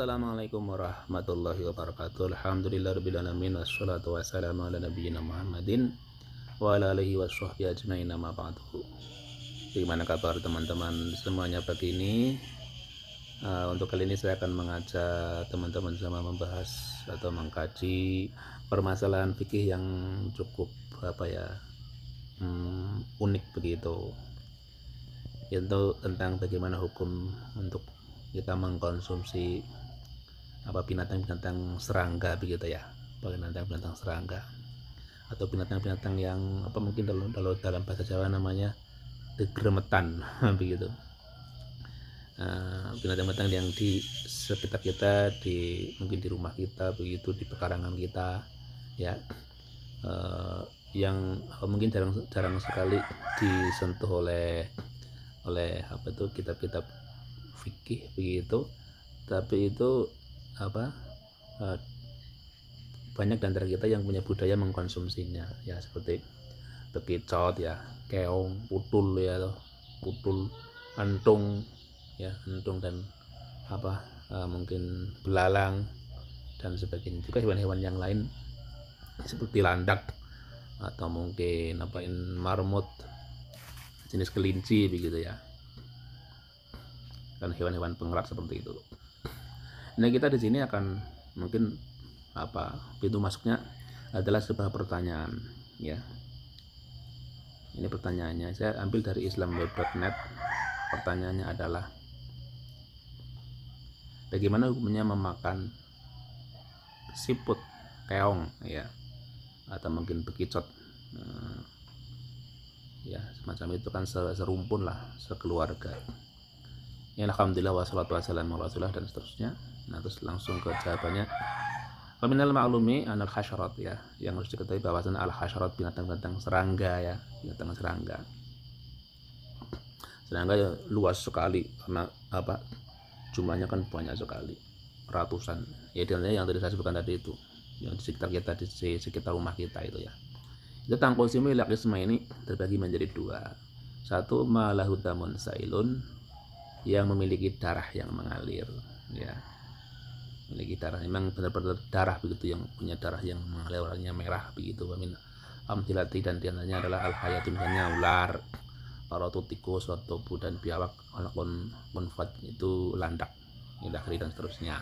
Assalamualaikum warahmatullahi wabarakatuh. Alhamdulillahirabbil alamin wassalatu wassalamu ala nabiyyina Muhammadin wa ala alihi washabbihi ajmain amma ba'du. Bagaimana kabar teman-teman semuanya pagi ini? Untuk kali ini saya akan mengajak teman-teman sama membahas atau mengkaji permasalahan fikih yang cukup unik begitu, yaitu tentang bagaimana hukum untuk kita mengkonsumsi binatang-binatang serangga begitu ya, binatang-binatang serangga atau binatang-binatang yang mungkin kalau dalam bahasa Jawa namanya gegremetan begitu. Binatang-binatang yang di sekitar kita, mungkin di rumah kita begitu, di pekarangan kita ya, yang mungkin jarang sekali disentuh oleh kitab-kitab fikih begitu, tapi itu banyak di antara kita yang punya budaya mengkonsumsinya ya, seperti bekicot ya, keong, putul ya, putul, entung ya, dan mungkin belalang dan sebagainya. Juga hewan-hewan yang lain seperti landak atau mungkin marmut, jenis kelinci begitu ya, kan hewan-hewan pengerat seperti itu. Nah, kita di sini akan mungkin pintu masuknya adalah sebuah pertanyaan ya. Ini pertanyaannya saya ambil dari islamweb.net. Pertanyaannya adalah, bagaimana hukumnya memakan siput, keong ya, atau mungkin bekicot ya, semacam itu kan, serumpun lah, sekeluarga ya. Alhamdulillah wassalatu wassalamu ala rasulillah dan seterusnya. Nah, terus langsung ke jawabannya. Faminal ma'lumi anal hasyarat ya, yang harus diketahui bahwasanya al hasyarat binatang-binatang serangga ya, binatang serangga ya luas sekali, karena jumlahnya kan banyak sekali, ratusan ya. Yang tadi saya sebutkan tadi itu, yang di sekitar kita, di sekitar rumah kita itu ya. Itu tangqosimu ila qisma ini terbagi menjadi dua. Satu, malahu damun sailun, yang memiliki darah yang mengalir ya, memiliki darah, memang benar-benar darah begitu, yang punya darah yang mengalir, warnanya merah begitu. Wamin amthilati, dan diantaranya adalah al-hayati, misalnya ular, paratu, tikus, tobu, dan biawak, alakon, munfat itu landak, indahri, dan seterusnya.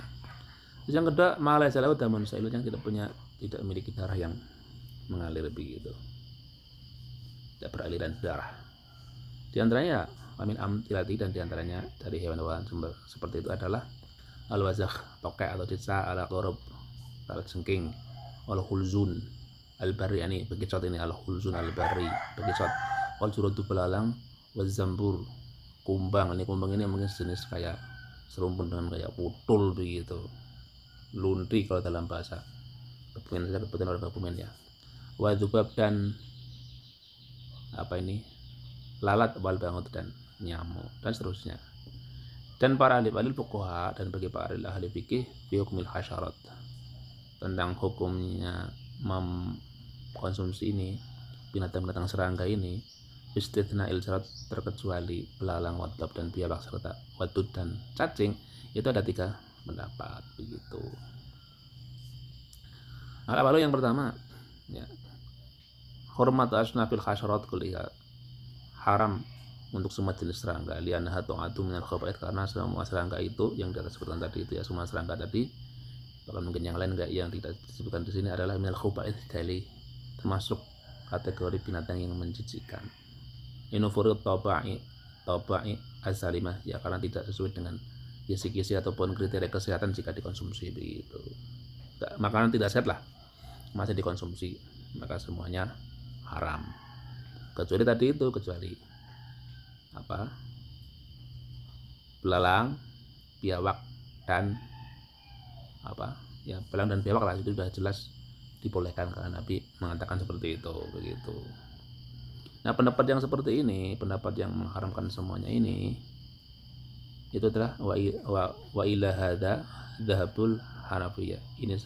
Terus yang kedua, malaysa lahu damun sailun, yang tidak memiliki darah yang mengalir begitu, tidak beraliran darah. Di antaranya amin amtilati, dan diantaranya dari hewan-hewan seperti itu adalah al-wazakh, tokek atau cicak, al-qurub, kalajengking, al-khulzun al-bari, ini bekicot, ini al-khulzun al-bari, bekicot, wal-jurudu, belalang, wal-zambur, kumbang, ini kumbang ini mungkin sejenis kayak serumpun dengan kayak putul begitu, lunti kalau dalam bahasa Kebumen, kebetulan orang Kebumen ya, wadubab, dan lalat, wal bangut, dan nyamuk, dan seterusnya. Dan para ahli fuqaha, dan bagi para ahli fikih, fi hukmil hasyarat, tentang hukumnya mengkonsumsi ini binatang-binatang serangga ini, istithna'il syarat, terkecuali belalang, wadab, dan biawak, serta wadud dan cacing, itu ada 3 pendapat begitu. Lalu yang pertama ya, hurmatu asnafil hasyarat kulliha, haram untuk semua jenis serangga, li'annaha tu'addu minal khaba'ith, karena semua serangga itu yang di atas sebutkan tadi itu ya, semua serangga tadi, bahkan mungkin yang lain yang tidak disebutkan di sini adalah minal khaba'ith, termasuk kategori binatang yang menjijikkan. Inufurut taba'i az-zalimah ya, karena tidak sesuai dengan kisi-kisi ataupun kriteria kesehatan jika dikonsumsi begitu. Makanan tidak sehat lah masih dikonsumsi, maka semuanya haram, kecuali tadi itu, kecuali belalang, biawak, dan belalang dan biawak lah, itu sudah jelas dibolehkan karena Nabi mengatakan seperti itu begitu. Nah, pendapat yang seperti ini, pendapat yang mengharamkan semuanya ini, itu adalah wa ila hadza dhahabul hanafiyah. Ini,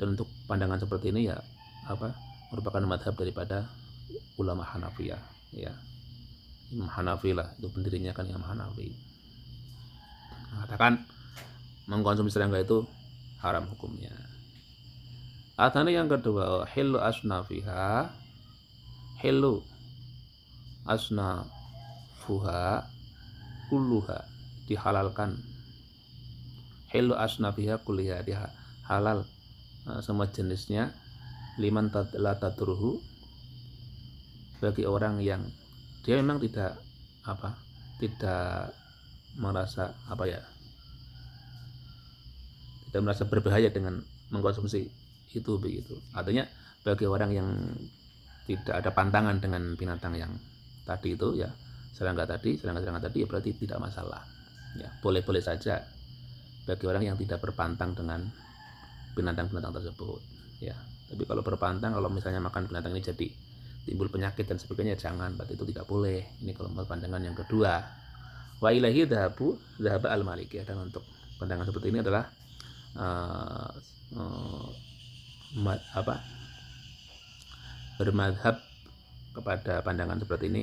dan untuk pandangan seperti ini ya merupakan madhab daripada ulama Hanafiyah ya. Imam Hanafi lah, itu pendirinya kan Imam Hanafi, mengatakan mengkonsumsi serangga itu haram hukumnya. Atane yang kedua, hilu asnafiha, hilu asnafuha kulluha, dihalalkan. Hilu asnafiha kulliha, halal semua jenisnya. Liman la tadruhu, bagi orang yang dia memang tidak merasa tidak merasa berbahaya dengan mengkonsumsi itu begitu. Artinya bagi orang yang tidak ada pantangan dengan binatang yang tadi itu ya, serangga tadi ya berarti tidak masalah. Ya, boleh-boleh saja bagi orang yang tidak berpantang dengan binatang-binatang tersebut. Ya, tapi kalau berpantang, kalau misalnya makan binatang ini jadi timbul penyakit dan sebagainya, jangan, berarti itu tidak boleh. Ini kalau pandangan yang kedua. Wa ilahi dhahaba al-malikiyah, dan untuk pandangan seperti ini adalah bermadhab kepada pandangan seperti ini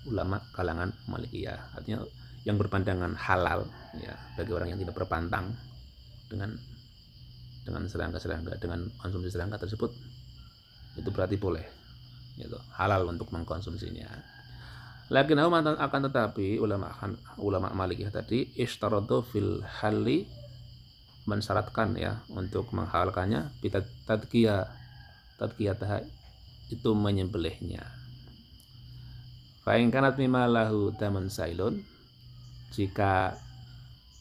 ulama kalangan Malikiyah. Artinya yang berpandangan halal ya bagi orang yang tidak berpantang dengan serangga, dengan konsumsi serangga tersebut, itu berarti boleh, gitu, halal untuk mengkonsumsinya. Lakin akan tetapi ulama Malikiyah tadi ishtaratu fil halli, mensyaratkan ya untuk menghalalkannya, tadkiyatah, itu menyembelihnya. Fa in kanat mimma lahu damun sailun, jika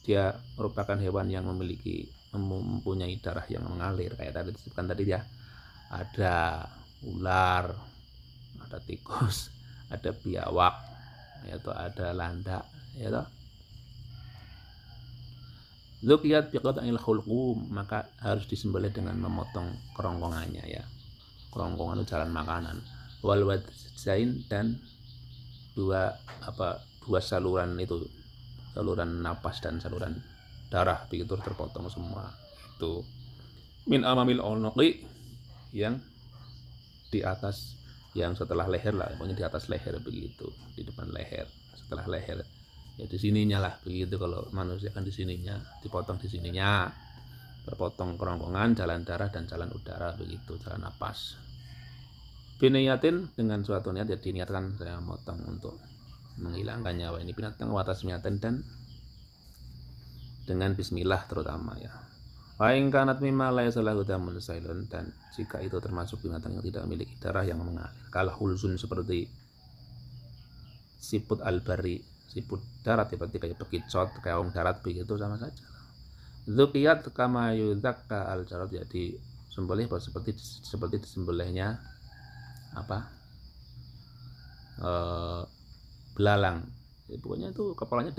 dia merupakan hewan yang mempunyai darah yang mengalir, kayak tadi disebutkan tadi ya, ada ular, ada tikus, ada biawak, yaitu ada landak, yaitu Zukiyat biqat'il khulqum, maka harus disembelih dengan memotong kerongkongannya ya. Kerongkongan itu jalan makanan. Wal wadzain, dan dua saluran itu, saluran napas dan saluran darah begitu terpotong semua. Itu min amamil unuqi, yang di atas, yang setelah leher lah, pokoknya di atas leher begitu, di depan leher, setelah leher. Ya di sininya lah begitu, kalau manusia kan di sininya, dipotong di sininya, terpotong kerongkongan, jalan darah dan jalan udara begitu, jalan napas. Biniyatin, dengan suatu niat, ya diniatkan saya motong untuk menghilangkan nyawa ini binatang, watas niatan, dan dengan bismillah terutama ya. Wa in kanat mimma laysa lahu damun sailun, dan jika itu termasuk binatang yang tidak memiliki darah yang mengalir, kal hulsun, seperti siput al-bari, siput darat, seperti kayak bekicot, keong darat begitu, sama saja. Dzukiyat kama yudzakka al-jarad, jadi sembelih seperti disembelihnya belalang. Ya, pokoknya itu kepalanya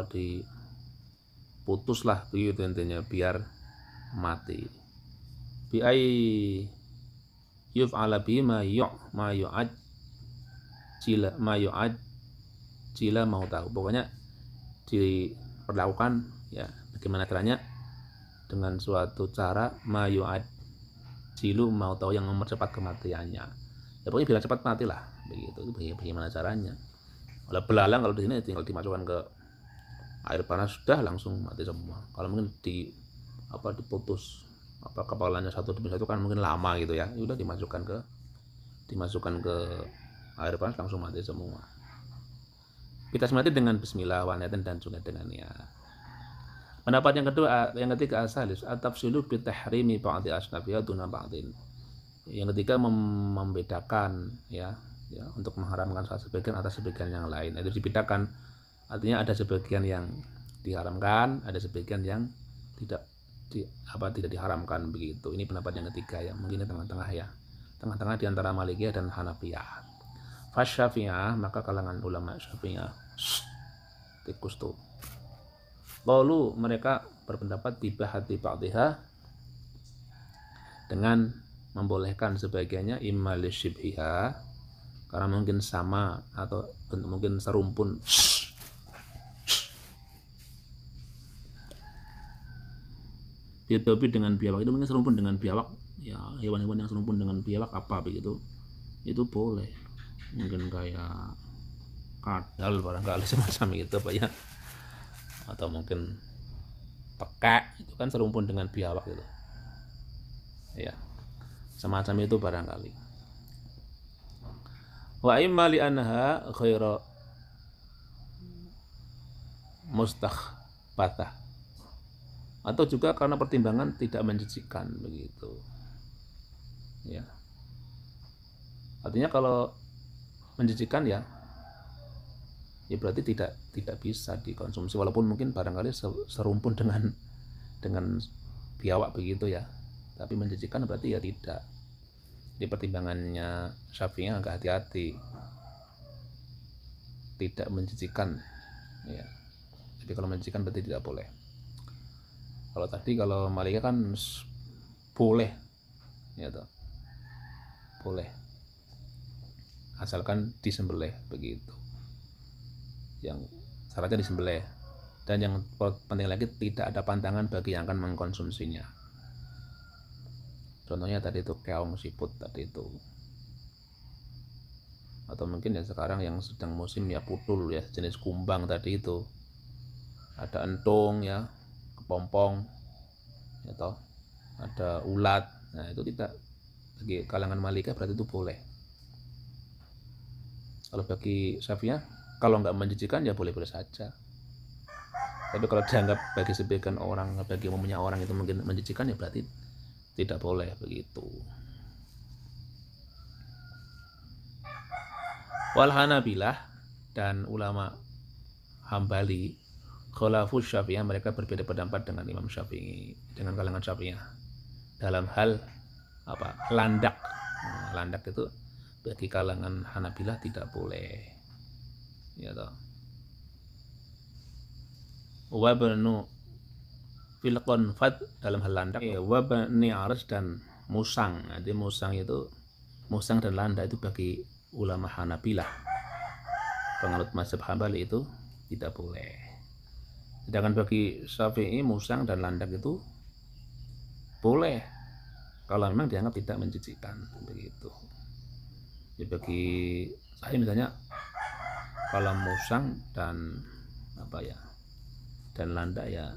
diputus lah begitu intinya, biar mati. Bi ai yuf'ala bi ma yu'ad cila mau tahu, pokoknya diperlakukan ya bagaimana caranya, dengan suatu cara mayu'ad cilu, mau tahu, yang mempercepat kematiannya ya, pokoknya biar cepat mati lah begitu. Itu bagaimana caranya. Kalau belalang, kalau di sini tinggal dimasukkan ke air panas sudah langsung mati semua. Kalau mungkin diputus kepalanya satu demi satu kan mungkin lama gitu ya, udah dimasukkan ke air panas langsung mati semua. Kita semati dengan bismillah wa niatan, dan juga dengan niat. Pendapat yang ketiga asalis at-tafsilu bi tahrimi ba'dhi asnafiha duna ba'dhin. Yang ketiga membedakan ya untuk mengharamkan salah sebagian atas sebagian yang lain. Itu dibedakan, artinya ada sebagian yang diharamkan, ada sebagian yang tidak diharamkan begitu. Ini pendapat yang ketiga ya, mungkin tengah-tengah ya. Tengah-tengah di antara Malikiyah dan Hanafiyah. Fasyafi'ah, maka kalangan ulama Syafi'iyah, tikus tuh, lalu mereka berpendapat bibahati ba'dihah, dengan membolehkan sebagiannya, imma li syibhiha, karena mungkin sama atau mungkin serumpun, biadobi dengan biawak, itu mungkin serumpun dengan biawak ya, hewan-hewan yang serumpun dengan biawak begitu, itu boleh. Mungkin kayak kadal barangkali semacam itu ya, atau mungkin tekek itu kan serumpun dengan biawak gitu ya, semacam itu barangkali. Wa imma li anha ghairu mustakhbatah, atau juga karena pertimbangan tidak menjijikkan begitu ya. Artinya kalau menjijikkan ya berarti tidak bisa dikonsumsi, walaupun mungkin barangkali serumpun dengan biawak begitu ya, tapi menjijikkan berarti ya tidak. Di pertimbangannya Syafi'i agak hati-hati, tidak menjijikkan ya. Jadi kalau menjijikkan berarti tidak boleh. Kalau tadi kalau Malikiyah kan boleh ya toh, boleh asalkan disembelih begitu, yang syaratnya disembelih, dan yang penting lagi tidak ada pantangan bagi yang akan mengkonsumsinya. Contohnya tadi itu keong siput tadi itu, atau mungkin ya sekarang yang sedang musim ya putul ya, jenis kumbang tadi itu, ada entung ya, kepompong ya toh, ada ulat. Nah itu tidak, bagi kalangan Malikiyah berarti itu boleh. Kalau bagi Syafi'iyah kalau nggak menjijikkan ya boleh-boleh saja. Tapi kalau dianggap bagi sebagian orang, bagi umumnya orang itu mungkin menjijikkan ya berarti tidak boleh begitu. Wal Hanabilah dan ulama Hambali khalafu Syafi'iyah, mereka berbeda pendapat dengan Imam Syafi'i, dengan kalangan Syafi'iyah dalam hal apa? Landak. Nah, landak itu bagi kalangan Hanabilah tidak boleh ya toh. Wa banu fil qanfad dalam hal landak ya, wa bani aras dan musang. Jadi musang itu, musang dan landak itu bagi ulama Hanabilah, penganut mazhab Hambali, itu tidak boleh. Sedangkan bagi Syafi'i musang dan landak itu boleh kalau memang dianggap tidak menjijikkan begitu. Ya bagi saya misalnya kalau musang dan apa ya dan landak ya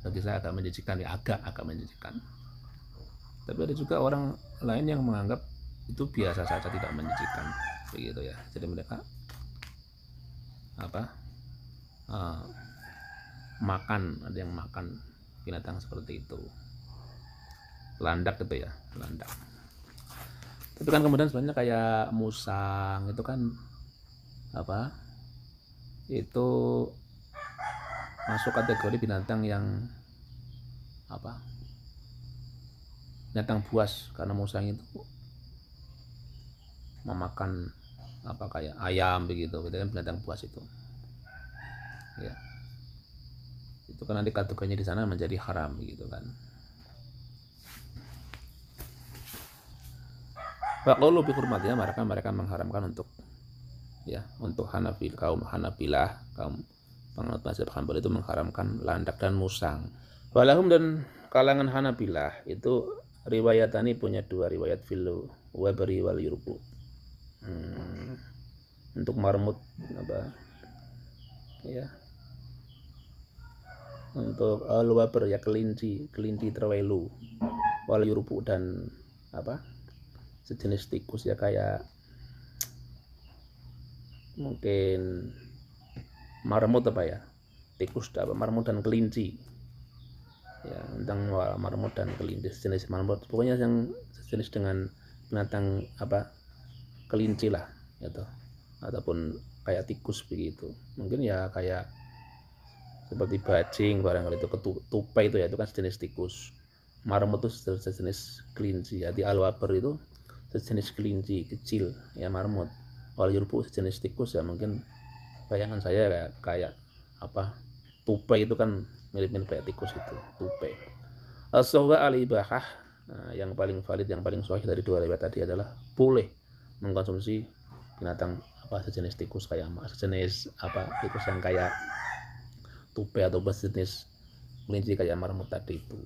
bagi saya agak menjijikkan ya, agak menjijikkan. Tapi ada juga orang lain yang menganggap itu biasa saja, tidak menjijikkan begitu ya. Jadi mereka apa makan, ada yang makan binatang seperti itu, landak gitu ya, landak. Tapi kan kemudian sebenarnya kayak musang itu kan apa, itu masuk kategori binatang yang apa, binatang buas, karena musang itu memakan apa kayak ayam begitu, itu kan binatang buas itu ya. Itu kan nanti kategorinya di sana menjadi haram gitu kan. Faqalu bi hurmatiha, mereka mengharamkan untuk ya, untuk kaum Hanabilah, kaum penganut mazhab Hambali itu mengharamkan landak dan musang. Walahum, dan kalangan Hanabilah itu riwayatani, punya dua riwayat, fil wabri wal yurbu. Untuk marmut apa ya, untuk al-wabr ya, kelinci terwelu, wal yurbu dan apa sejenis tikus ya, kayak mungkin marmut apa ya, tikus apa, marmut dan kelinci ya, tentang marmut dan kelinci, sejenis marmut, pokoknya yang sejenis dengan binatang apa kelinci lah gitu, ataupun kayak tikus begitu. Mungkin ya kayak seperti bajing barangkali itu, tupai itu ya, itu kan sejenis tikus. Marmut itu sejenis kelinci ya, di al-wabr itu sejenis kelinci kecil ya, marmut. Wal yurbu sejenis tikus ya, mungkin bayangan saya kayak apa, tupai itu kan mirip-mirip kayak tikus itu, tupai. As-sahwa al-ibahah, yang paling valid, yang paling sahih dari dua riwayat tadi adalah boleh mengkonsumsi binatang apa sejenis tikus, kayak sejenis apa tikus yang kayak tupai atau sejenis kelinci kayak marmut tadi itu.